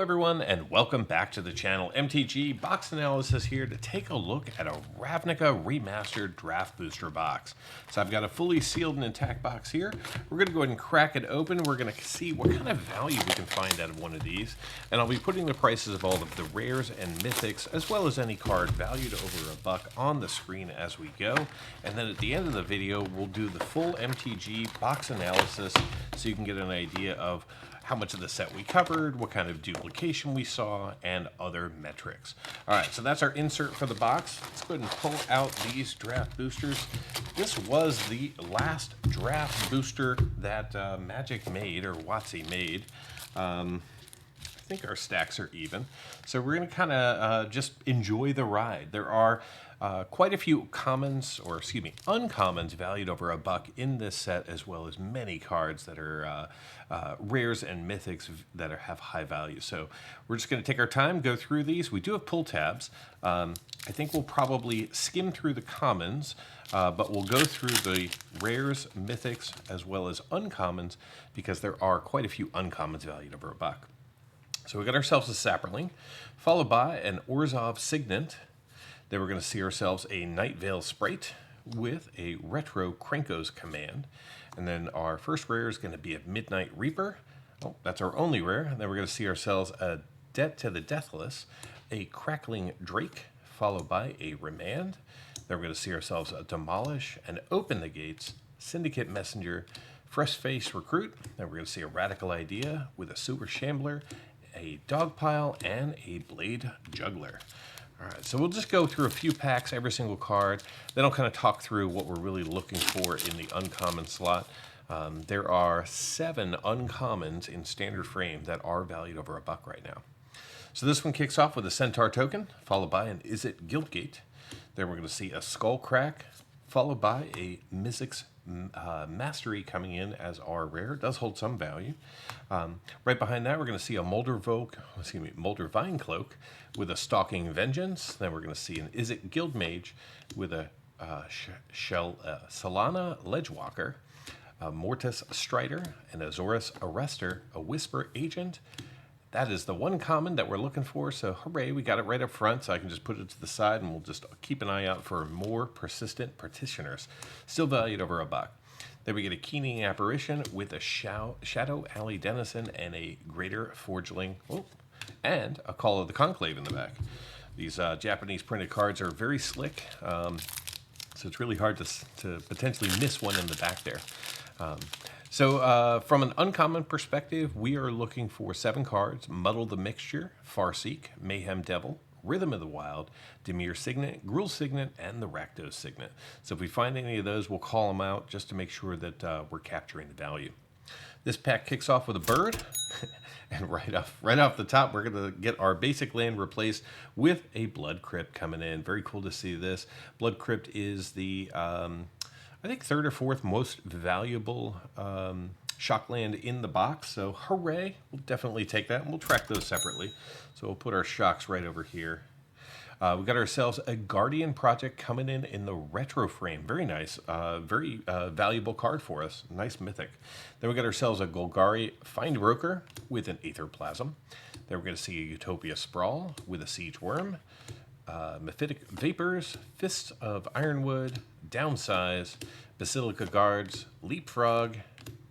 everyone, and welcome back to the channel. MTG Box Analysis here to take a look at a Ravnica Remastered Draft Booster box. So I've got a fully sealed and intact box here. We're going to go ahead and crack it open. We're going to see what kind of value we can find out of one of these. And I'll be putting the prices of all of the rares and mythics, as well as any card valued over $1 on the screen as we go. And then at the end of the video, we'll do the full MTG Box Analysis so you can get an idea of how much of the set we covered, what kind of duplication we saw, and other metrics. All right, so that's our insert for the box. Let's go ahead and pull out these draft boosters. This was the last draft booster that Magic made, or WotC made. I think our stacks are even. So we're going to kind of just enjoy the ride. There are quite a few commons, or excuse me, uncommons valued over $1 in this set, as well as many cards that are rares and mythics that have high value. So we're just going to take our time, go through these. We do have pull tabs. I think we'll probably skim through the commons, but we'll go through the rares, mythics, as well as uncommons, because there are quite a few uncommons valued over $1. So we got ourselves a Saproling, followed by an Orzhov Signet. Then we're going to see ourselves a Night Veil Sprite with a Retro Krenko's Command. And then our first rare is going to be a Midnight Reaper. Oh, that's our only rare. And then we're going to see ourselves a Debt to the Deathless, a Crackling Drake, followed by a Remand. Then we're going to see ourselves a Demolish, and Open the Gates, Syndicate Messenger, Fresh Face Recruit. Then we're going to see a Radical Idea with a Super Shambler, a Dogpile, and a Blade Juggler. All right, so we'll just go through a few packs, every single card. Then I'll kind of talk through what we're really looking for in the uncommon slot. There are 7 uncommons in standard frame that are valued over $1 right now. So this one kicks off with a Centaur token, followed by an Izzet Guildgate. Then we're going to see a Skullcrack, followed by a Mizzix Mastery coming in as our rare. It does hold some value. Right behind that, we're going to see a Molder Vine Cloak with a Stalking Vengeance. Then we're going to see an Izzet Guildmage with a Solana Ledgewalker, a Mortis Strider, and a Azorius Arrestor, a Whisper Agent. That is the one common that we're looking for, so hooray, we got it right up front, so I can just put it to the side, and we'll just keep an eye out for more Persistent Petitioners, still valued over $1. Then we get a Keening Apparition with a Shadow Alley Denizen and a Greater Forgeling, and a Call of the Conclave in the back. These Japanese printed cards are very slick, so it's really hard to potentially miss one in the back there. So from an uncommon perspective, we are looking for 7 cards: Muddle the Mixture, Farseek, Mayhem Devil, Rhythm of the Wild, Dimir Signet, Gruul Signet, and the Rakdos Signet. So if we find any of those, we'll call them out just to make sure that we're capturing the value. This pack kicks off with a bird, and right off the top, we're going to get our basic land replaced with a Blood Crypt coming in. Very cool to see this. Blood Crypt is the I think 3rd or 4th most valuable shock land in the box. So hooray, we'll definitely take that, and we'll track those separately. So we'll put our shocks right over here. We got ourselves a Guardian Project coming in the retro frame. Very nice, very valuable card for us. Nice mythic. Then we got ourselves a Golgari Find Broker with an Aetherplasm. Then we're going to see a Utopia Sprawl with a Siege Worm, Mephitic Vapors, Fists of Ironwood, Downsize, Basilica Guards, Leapfrog,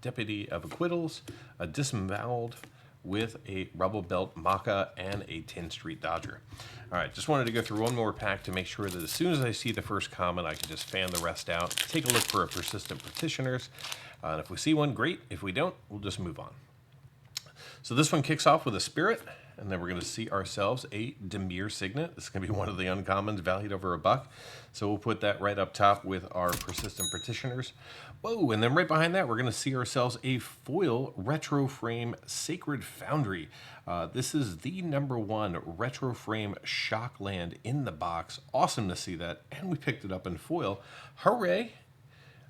Deputy of Acquittals, a Disemboweled with a Rubble Belt Maca, and a 10 Street Dodger. All right, just wanted to go through one more pack to make sure that as soon as I see the first common, I can just fan the rest out, take a look for a Persistent Petitioners. And if we see one, great. If we don't, we'll just move on. So this one kicks off with a Spirit, and then we're going to see ourselves a Dimir Signet. This is going to be one of the uncommons valued over $1. So we'll put that right up top with our Persistent Petitioners. Whoa, and then right behind that, we're going to see ourselves a foil Retro Frame Sacred Foundry. This is the #1 Retro Frame shock land in the box. Awesome to see that, and we picked it up in foil. Hooray!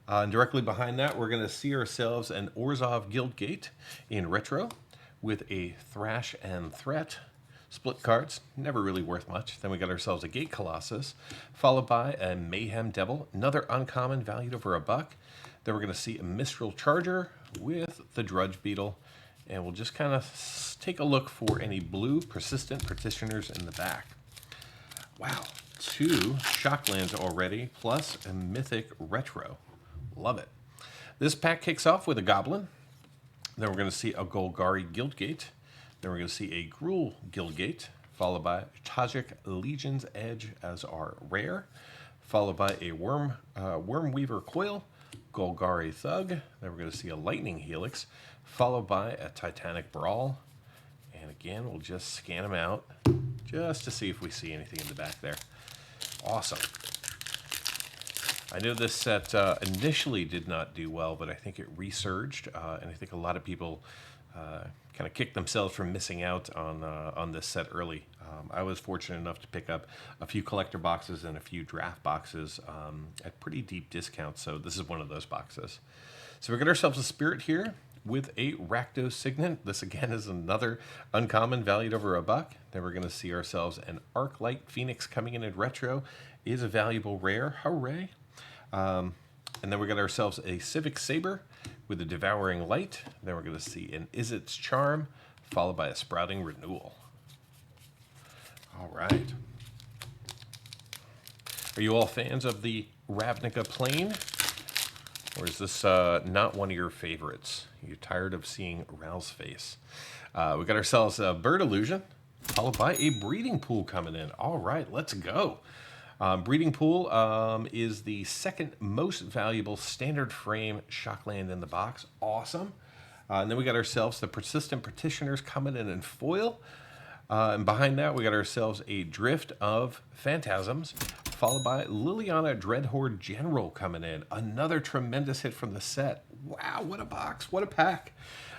And directly behind that, we're going to see ourselves an Orzhov Guildgate in retro with a Thrash and Threat. Split cards, never really worth much. Then we got ourselves a Gate Colossus, followed by a Mayhem Devil, another uncommon valued over $1. Then we're going to see a Mistral Charger with the Drudge Beetle, And we'll just kind of take a look for any blue persistent petitioners in the back. Wow, 2 Shocklands already, plus a Mythic Retro. Love it. This pack kicks off with a Goblin. Then we're going to see a Golgari Guildgate. Then we're going to see a Gruul Guildgate, followed by Tajik Legion's Edge as our rare, followed by a Wormweaver Coil, Golgari Thug. Then we're going to see a Lightning Helix, followed by a Titanic Brawl. And again, we'll just scan them out just to see if we see anything in the back there. Awesome. I know this set initially did not do well, but I think it resurged, and I think a lot of people kind of kicked themselves for missing out on this set early. I was fortunate enough to pick up a few collector boxes and a few draft boxes at pretty deep discounts, so this is one of those boxes. So we got ourselves a Spirit here with a Rakdos Signet. This again is another uncommon valued over $1. Then we're going to see ourselves an Arclight Phoenix coming in retro. Is a valuable rare. Hooray! And then we got ourselves a Civic Saber with a Devouring Light. Then we're going to see an Izzet's Charm, followed by a Sprouting Renewal. All right. Are you all fans of the Ravnica Plane? Or is this not one of your favorites? You're tired of seeing Ral's face. We got ourselves a Bird Illusion, followed by a Breeding Pool coming in. All right, let's go. Breeding Pool is the second most valuable standard frame Shockland in the box. Awesome. And then we got ourselves the Persistent Petitioners coming in foil. And behind that, we got ourselves a Drift of Phantasms, followed by Liliana Dreadhorde General coming in. Another tremendous hit from the set. Wow, what a box, what a pack.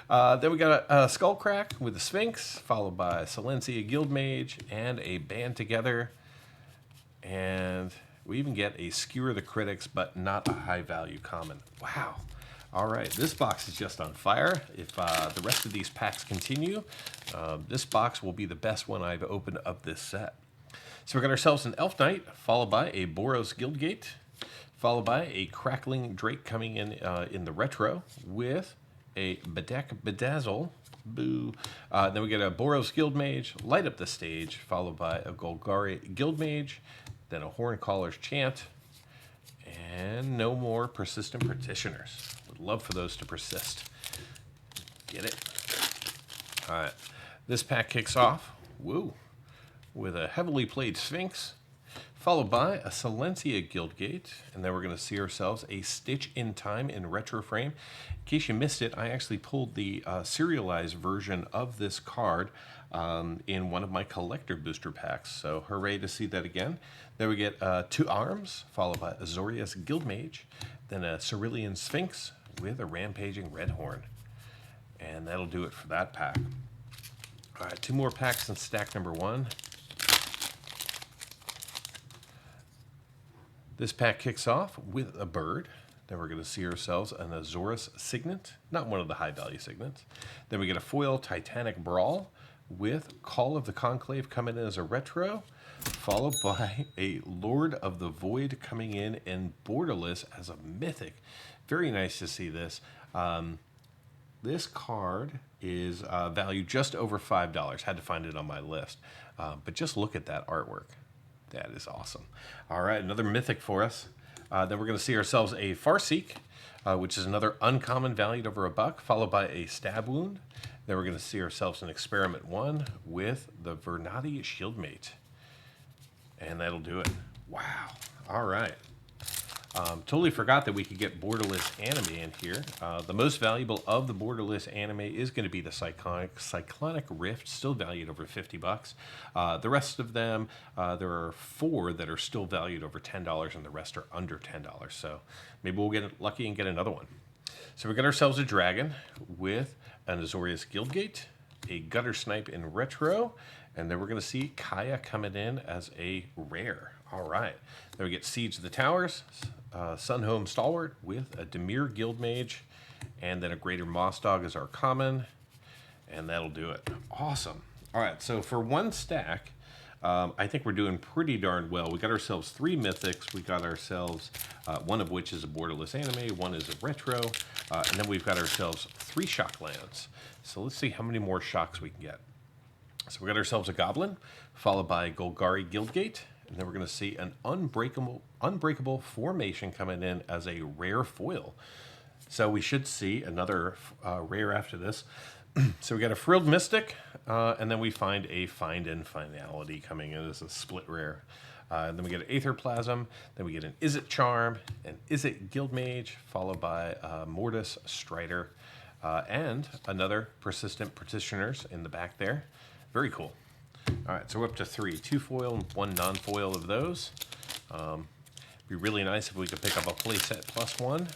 Then we got a Skullcrack with the Sphinx, followed by Silencia Guildmage and a Band Together. And we even get a Skewer the Critics, but not a high value common. Wow. All right, this box is just on fire. If the rest of these packs continue, this box will be the best one I've opened of this set. So we got ourselves an Elf Knight, followed by a Boros Guildgate, followed by a Crackling Drake coming in the retro with a Bedeck Bedazzle. Boo. Then we get a Boros Guildmage, Light Up the Stage, followed by a Golgari Guildmage, then a Horncaller's Chant, and no more Persistent Petitioners. Would love for those to persist. Get it? All right. This pack kicks off, with a heavily played Sphinx, followed by a Silencia Guildgate, and then we're going to see ourselves a Stitch in Time in retro frame. In case you missed it, I actually pulled the serialized version of this card in one of my collector booster packs, so hooray to see that again. Then we get 2 Arms, followed by Azorius Guildmage, then a Cerulean Sphinx with a Rampaging Redhorn. And that'll do it for that pack. All right, 2 more packs in stack number 1. This pack kicks off with a bird. Then we're going to see ourselves an Azorius Signet, not one of the high value signets. Then we get a foil Titanic Brawl with Call of the Conclave coming in as a retro, followed by a Lord of the Void coming in borderless as a mythic. Very nice to see this. This card is valued just over $5. Had to find it on my list. But just look at that artwork. That is awesome. All right, another mythic for us. Then we're going to see ourselves a Farseek, which is another uncommon valued over $1, followed by a Stab Wound. Then we're going to see ourselves an Experiment 1 with the Vernati Shieldmate. And that'll do it. Wow. All right. Totally forgot that we could get borderless anime in here. The most valuable of the borderless anime is going to be the Cyclonic Rift, still valued over $50. The rest of them, there are 4 that are still valued over $10, and the rest are under $10. So maybe we'll get lucky and get another one. So we got ourselves a dragon with an Azorius Guildgate, a Gutter Snipe in retro, and then we're going to see Kaya coming in as a rare. All right. Then we get Siege of the Towers, Sunhome Stalwart with a Dimir Guildmage, and then a Greater Moss Dog as our common, and that'll do it. Awesome. All right, so for one stack, I think we're doing pretty darn well. We got ourselves 3 mythics. We got ourselves one of which is a borderless anime, one is a retro. And then we've got ourselves 3 shock lands. So let's see how many more shocks we can get. So we got ourselves a Goblin, followed by Golgari Guildgate, and then we're going to see an unbreakable formation coming in as a rare foil. So we should see another rare after this. So we got a Frilled Mystic, and then we find a Find in Finality coming in as a split rare. Then we get an Aetherplasm, then we get an Izzet Charm, an Izzet Guildmage, followed by Mortis Strider, and another Persistent Petitioners in the back there. Very cool. All right, so we're up to 3. 2 foil and 1 non-foil of those. Be really nice if we could pick up a playset +1.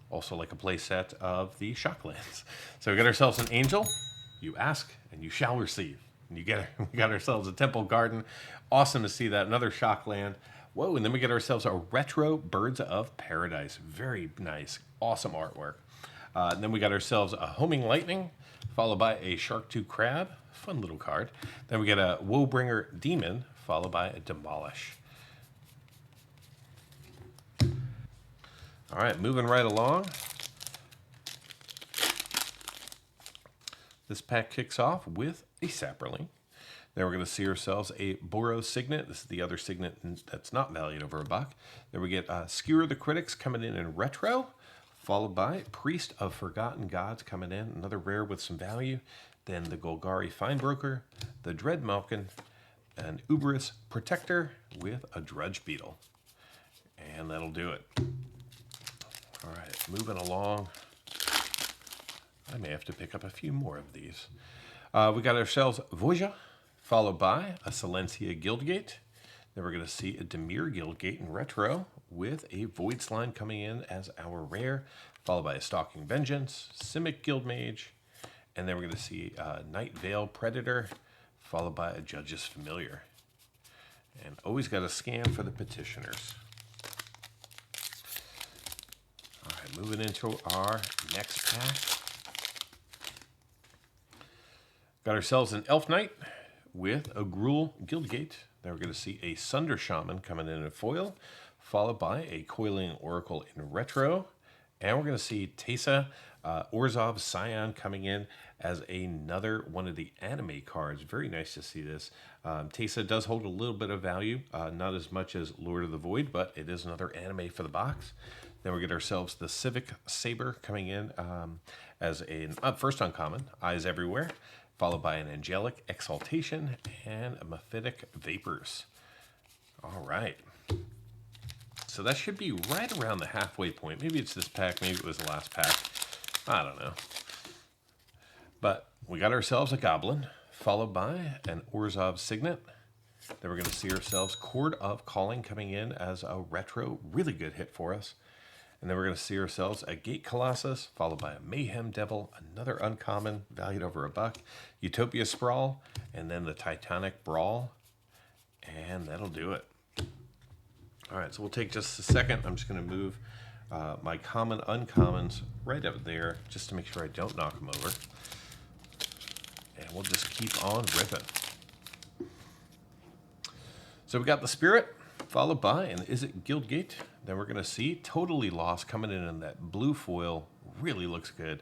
Also like a playset of the Shocklands. So we got ourselves an Angel. You ask and you shall receive. And we got ourselves a Temple Garden. Awesome to see that. Another Shockland. Whoa, and then we get ourselves a retro Birds of Paradise. Very nice. Awesome artwork. And then we got ourselves a Homing Lightning, followed by a Shark-Tooth Crab. Fun little card. Then we get a Woebringer Demon, followed by a Demolish. All right, moving right along. This pack kicks off with a Saproling. Then we're going to see ourselves a Boros Signet. This is the other Signet that's not valued over $1. Then we get Skewer the Critics coming in retro, followed by Priest of Forgotten Gods coming in, another rare with some value. Then the Golgari Finebroker, the Dread Malkin, an Uberus Protector with a Drudge Beetle. And that'll do it. All right, moving along. I may have to pick up a few more of these. We got ourselves Voja, followed by a Silencia Guildgate. Then we're going to see a Dimir Guildgate in retro with a Void Slime coming in as our rare, followed by a Stalking Vengeance, Simic Guildmage, and then we're going to see Night Veil Predator, followed by a Judge's Familiar. And always got to scan for the Petitioners. All right, moving into our next pack. Got ourselves an Elf Knight with a Gruul Guildgate. Then we're going to see a Sunder Shaman coming in foil, followed by a Coiling Oracle in retro. And we're going to see Teysa Orzhov Scion coming in as another one of the anime cards. Very nice to see this. Teysa does hold a little bit of value, not as much as Lord of the Void, but it is another anime for the box. Then we get ourselves the Civic Saber coming in as a first uncommon, Eyes Everywhere, followed by an Angelic Exaltation and a Mephitic Vapors. All right. So that should be right around the halfway point. Maybe it's this pack, maybe it was the last pack. I don't know. But we got ourselves a Goblin, followed by an Orzhov Signet. Then we're going to see ourselves Chord of Calling coming in as a retro, really good hit for us. And then we're going to see ourselves a Gate Colossus, followed by a Mayhem Devil, another uncommon, valued over $1, Utopia Sprawl, and then the Titanic Brawl. And that'll do it. All right, so we'll take just a second. I'm just going to move my common uncommons right up there just to make sure I don't knock them over. And we'll just keep on ripping. So we got the Spirit, followed by an Izzet Guildgate. Then we're going to see Totally Lost coming in that blue foil. Really looks good.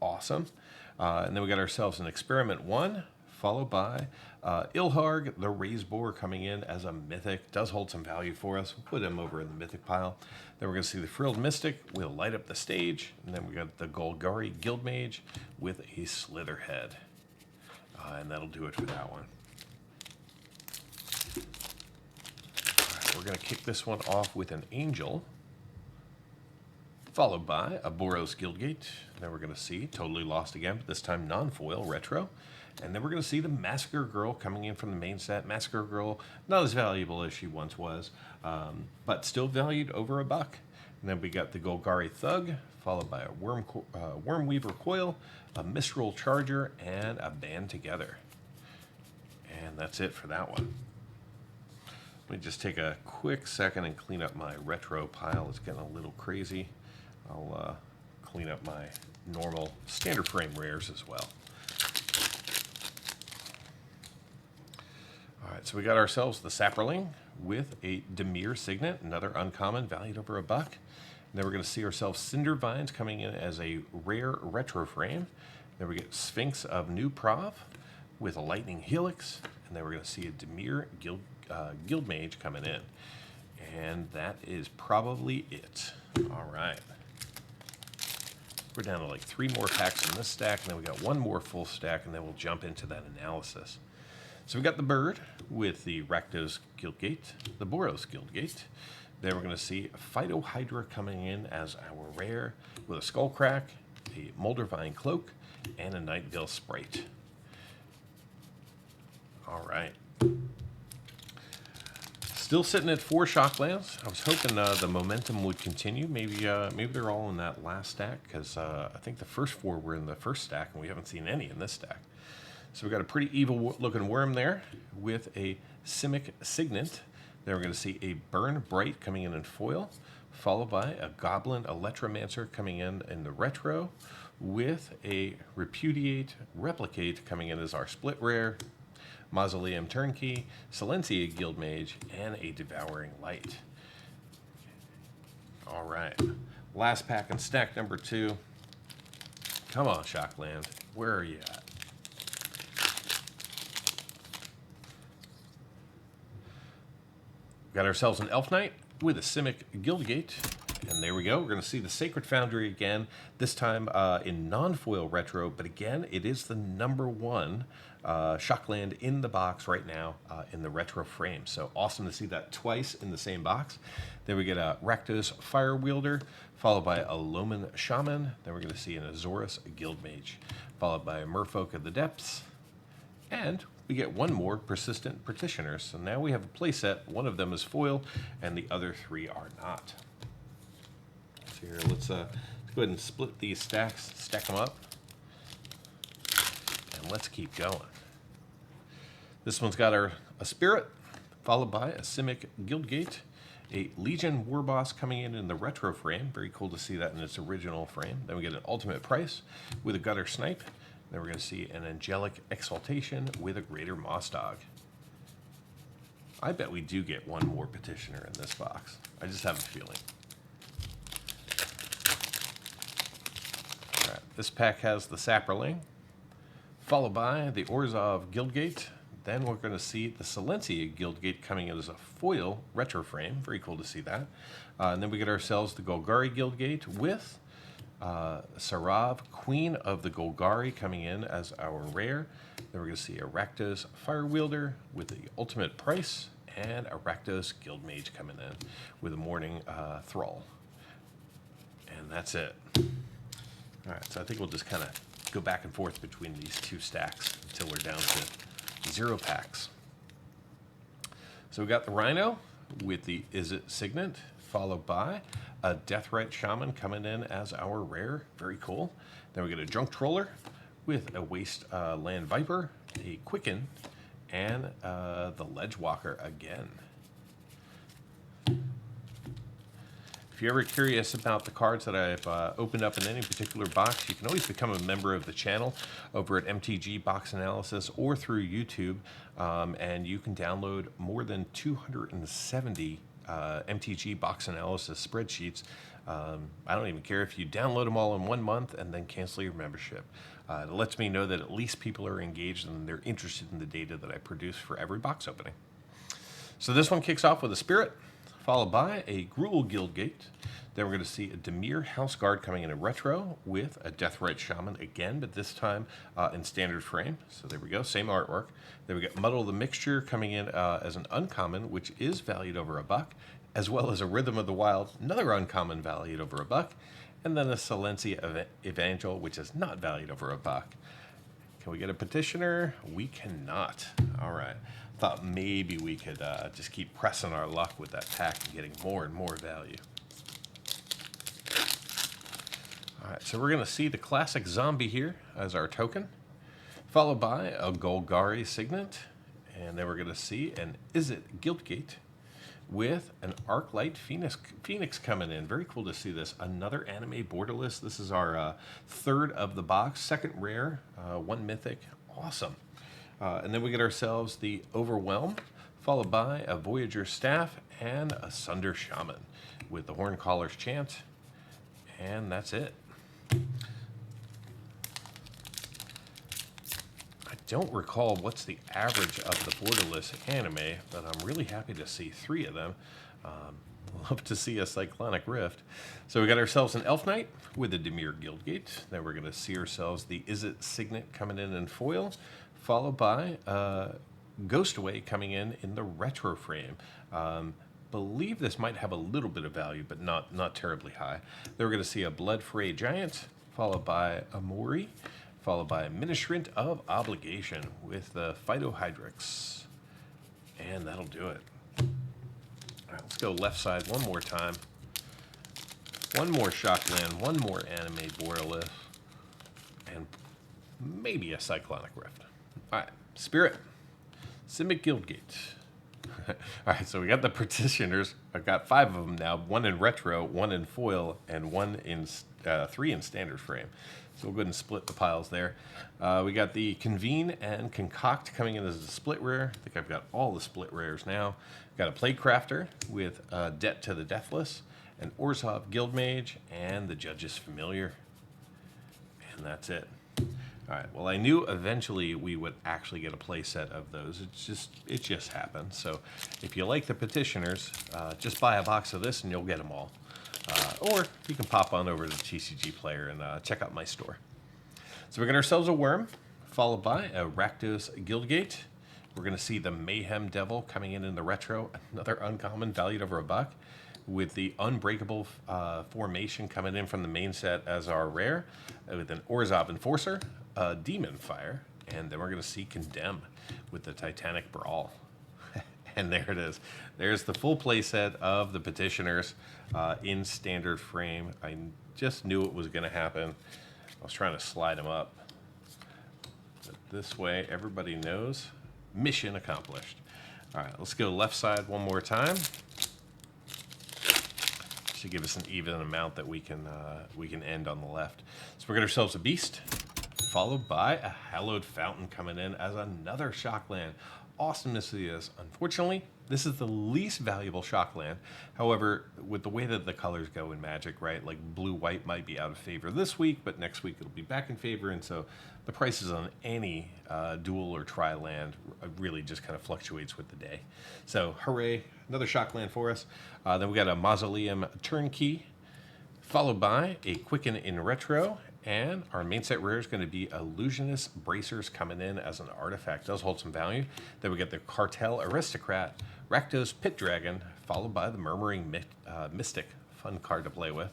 Awesome. And then we got ourselves an Experiment 1, followed by Ilharg, the Raze-Boar, coming in as a Mythic. Does hold some value for us. We'll put him over in the Mythic pile. Then we're going to see the Frilled Mystic. We'll light up the stage. And then we got the Golgari Guildmage with a Slitherhead. And that'll do it for that one. We're going to kick this one off with an Angel, followed by a Boros Guildgate. Then we're going to see Totally Lost again, but this time non-foil, retro. And then we're going to see the Massacre Girl coming in from the main set. Massacre Girl, not as valuable as she once was, but still valued over $1. And then we got the Golgari Thug, followed by a Wormweaver Coil, a Mistral Charger, and a Band Together. And that's it for that one. Let me just take a quick second and clean up my retro pile. It's getting a little crazy. I'll clean up my normal standard frame rares as well. All right, so we got ourselves the Saproling with a Dimir Signet, another uncommon, valued over $1. then we're going to see ourselves Cinder Vines coming in as a rare retro frame. Then we get Sphinx of New Prov with a Lightning Helix. And then we're going to see a Dimir Guild Mage coming in. And that is probably it. All right. We're down to like 3 more packs in this stack, and then we got 1 more full stack, and then we'll jump into that analysis. So we got the bird with the Rakdos Guildgate, the Boros Guildgate. Then we're going to see Phytohydra coming in as our rare with a Skullcrack, a Moldervine Cloak, and a Nightingale Sprite. All right. Still sitting at 4 Shocklands. I was hoping the momentum would continue. Maybe they're all in that last stack, because I think the first 4 were in the first stack, and we haven't seen any in this stack. So we got a pretty evil-looking worm there with a Simic Signet. Then we're going to see a Burn Bright coming in foil, followed by a Goblin Electromancer coming in the retro, with a Repudiate Replicate coming in as our split rare, Mausoleum Turnkey, Silencia Guildmage, and a Devouring Light. All right. Last pack in stack number 2. Come on, Shockland. Where are you at? Got ourselves an Elf Knight with a Simic Guildgate. And there we go. We're going to see the Sacred Foundry again, this time in non-foil retro. But again, it is the #1 Shockland in the box right now in the retro frame. So awesome to see that twice in the same box. Then we get a Rakdos Fire Wielder, followed by a Loman Shaman. Then we're going to see an Azorius Guildmage, followed by a Merfolk of the Depths. And we get 1 more Persistent Petitioner. So now we have a playset. 1 of them is foil, and the other 3 are not. So here, let's go ahead and split these stacks, stack them up, and let's keep going. This one's got a Spirit, followed by a Simic Guildgate, a Legion Warboss coming in the retro frame. Very cool to see that in its original frame. Then we get an Ultimate Price with a Gutter Snipe. Then we're going to see an Angelic Exaltation with a Greater Moss Dog. I bet we do get 1 more Petitioner in this box. I just have a feeling. All right, this pack has the Saproling, followed by the Orzhov Guildgate. Then we're going to see the Silencia Guildgate coming in as a foil retro frame. Very cool to see that. And then we get ourselves the Golgari Guildgate with Sarav, Queen of the Golgari, coming in as our rare. Then we're going to see a Rakdos Fire Wielder with the Ultimate Price, and a Rakdos Guildmage coming in with a Morning Thrall. And that's it. All right, so I think we'll just kind of go back and forth between these 2 stacks until we're down to 0 packs. So we got the Rhino with the Izzet Signet, followed by a Deathrite Shaman coming in as our rare. Very cool. Then we get a Junk Troller with a Waste Land Viper, a Quicken, and the Ledgewalker again. If you're ever curious about the cards that I've opened up in any particular box, you can always become a member of the channel over at MTG Box Analysis or through YouTube, and you can download more than 270 MTG Box Analysis spreadsheets. I don't even care if you download them all in 1 month and then cancel your membership. It lets me know that at least people are engaged and they're interested in the data that I produce for every box opening. So this one kicks off with a Spirit, followed by a Gruul Guildgate. Then we're going to see a Dimir Houseguard coming in a retro with a Deathrite Shaman again, but this time in standard frame. So there we go, same artwork. Then we get Muddle the Mixture coming in as an uncommon, which is valued over $1, as well as a Rhythm of the Wild, another uncommon valued over $1, and then a Silencia Evangel, which is not valued over $1. Can we get a Petitioner? We cannot. All right. Thought maybe we could just keep pressing our luck with that pack and getting more and more value. All right, so we're going to see the classic zombie here as our token, followed by a Golgari Signet, and then we're going to see an Izzet Guildgate with an Arclight Phoenix coming in. Very cool to see this. Another anime borderless. This is our 3rd of the box, 2nd rare, 1 mythic. Awesome. And then we get ourselves the Overwhelm, followed by a Voyager Staff and a Sunder Shaman with the Horncaller's Chant. And that's it. I don't recall what's the average of the borderless anime, but I'm really happy to see 3 of them. Love to see a Cyclonic Rift. So we got ourselves an Elf Knight with a Dimir Guildgate. Then we're going to see ourselves the Izzet Signet coming in foil, followed by Ghostaway coming in the retro frame. Believe this might have a little bit of value, but not terribly high. Then we're going to see a Blood Fray Giant, followed by a Mori, followed by a Ministrant of Obligation with the Phytohydrix. And that'll do it. All right, let's go left side one more time. One more Shockland, one more Anime Borderless, and maybe a Cyclonic Rift. All right, Spirit, Simic Guildgate. All right, so we got the Petitioners. I've got 5 of them now, 1 in retro, 1 in foil, and 3 in standard frame. So we'll go ahead and split the piles there. We got the Convene and Concoct coming in as a split rare. I think I've got all the split rares now. Got a Plaguecrafter with Debt to the Deathless, an Orzhov Guildmage, and the Judge's Familiar. And that's it. All right, well, I knew eventually we would actually get a play set of those. It just happened. So if you like the Petitioners, just buy a box of this and you'll get them all. Or you can pop on over to the TCG Player and check out my store. So we got ourselves a Worm, followed by a Rakdos Guildgate. We're going to see the Mayhem Devil coming in the retro, another uncommon valued over $1, with the Unbreakable formation coming in from the main set as our rare, with an Orzhov Enforcer, a Demon Fire, and then we're going to see Condemn with the Titanic Brawl. And there it is. There's the full play set of the Petitioners in standard frame. I just knew it was going to happen. I was trying to slide them up. But this way, everybody knows. Mission accomplished. All right, let's go left side one more time. Should give us an even amount that we can end on the left. So we got ourselves a Beast, followed by a Hallowed Fountain coming in as another Shockland. Awesome to see this. Unfortunately, this is the least valuable Shockland. However, with the way that the colors go in Magic, right, like blue-white might be out of favor this week, but next week it'll be back in favor, and so the prices on any dual or tri-land really just kind of fluctuates with the day. So, hooray, another Shockland for us. Then we got a Mausoleum Turnkey, followed by a Quicken in Retro, and our main set rare is going to be Illusionist Bracers coming in as an artifact. Does hold some value. Then we get the Cartel Aristocrat, Rakdos Pit Dragon, followed by the Murmuring Mystic. Fun card to play with.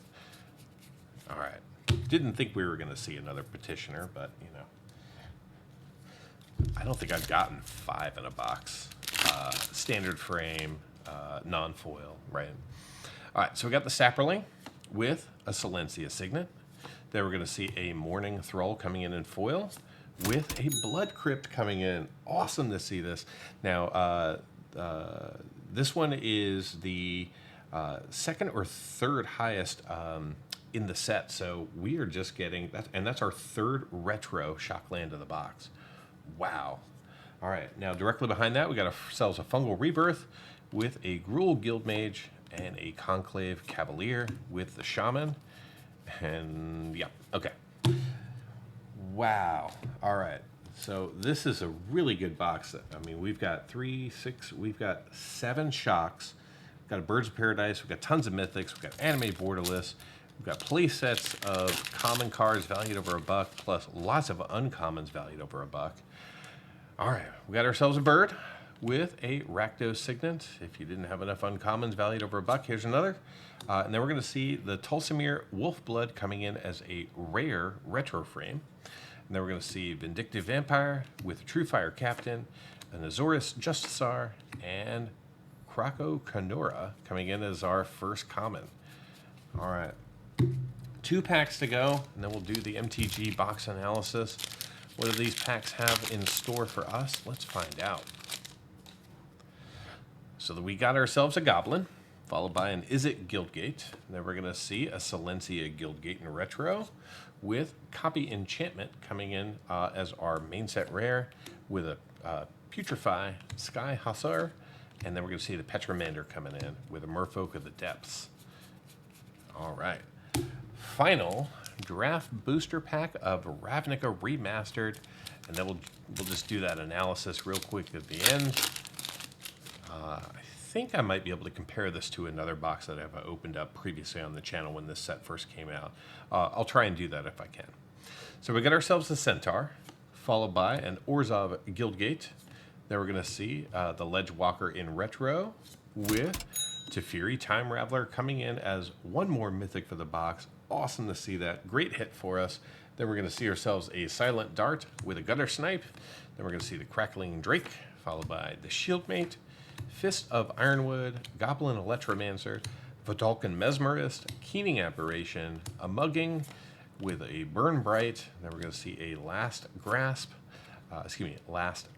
All right. Didn't think we were going to see another Petitioner, but, you know. I don't think I've gotten 5 in a box. Standard frame, non-foil, right? All right, so we got the Saproling with a Silencia Signet. Then we're going to see a Mourning Thrall coming in foil with a Blood Crypt coming in. Awesome to see this. Now, this one is the second or third highest in the set. So we are just getting that, and that's our 3rd retro Shockland in the box. Wow. All right, now directly behind that, we got ourselves a Fungal Rebirth with a Gruul Guildmage and a Conclave Cavalier with the Shaman. And yeah, okay. Wow. All right. So this is a really good box. I mean, we've got 7 Shocks. We've got a Birds of Paradise. We've got tons of Mythics. We've got Anime Borderless. We've got play sets of common cards valued over $1, plus lots of uncommons valued over $1. All right. We got ourselves a bird with a Rakdos Signet. If you didn't have enough uncommons valued over $1, here's another. And then we're going to see the Tulsimir Wolfblood coming in as a rare retro frame. And then we're going to see Vindictive Vampire with Truefire Captain, an Azorius Justisar, and Krako Kanura coming in as our first common. All right. 2 packs to go, and then we'll do the MTG box analysis. What do these packs have in store for us? Let's find out. So we got ourselves a Goblin, followed by an Izzet Guildgate. And then we're going to see a Silencia Guildgate in retro with Copy Enchantment coming in as our main set rare with a Putrefy Sky Hussar. And then we're going to see the Petramander coming in with a Merfolk of the Depths. All right. final draft booster pack of Ravnica Remastered, and then we'll just do that analysis real quick at the end. I think I might be able to compare this to another box that I've opened up previously on the channel when this set first came out. I'll try and do that if I can. So we got ourselves a Centaur, followed by an Orzhov Guildgate. Then we're going to see the Ledgewalker in retro with Teferi Time Raveler coming in as one more mythic for the box. Awesome to see that. Great hit for us. Then we're going to see ourselves a Silent Dart with a Gutter Snipe. Then we're going to see the Crackling Drake, followed by the Shieldmate, Fist of Ironwood, Goblin Electromancer, Vidalcan Mesmerist, Keening Apparition, a Mugging with a Burn Bright. Then we're going to see a Last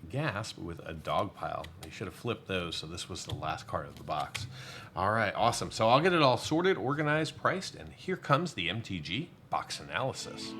Gasp with a Dogpile. They should have flipped those, so this was the last card of the box. All right, awesome. So I'll get it all sorted, organized, priced, and here comes the MTG Box Analysis.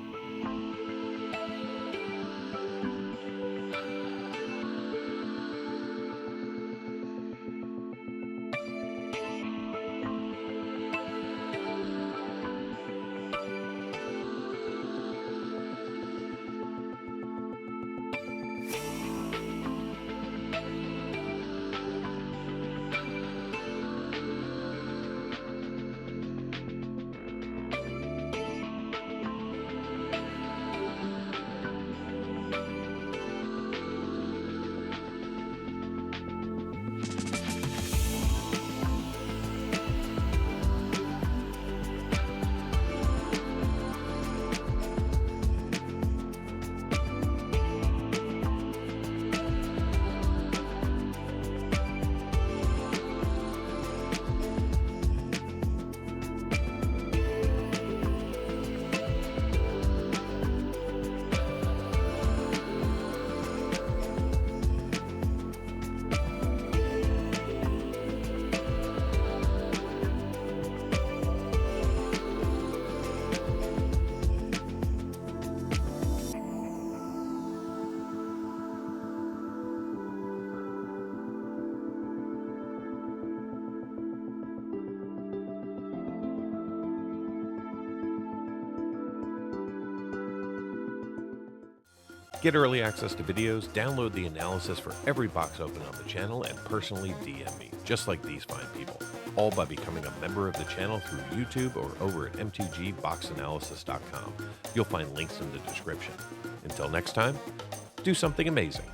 Get early access to videos, download the analysis for every box open on the channel, and personally DM me, just like these fine people, all by becoming a member of the channel through YouTube or over at mtgboxanalysis.com. You'll find links in the description. Until next time, do something amazing.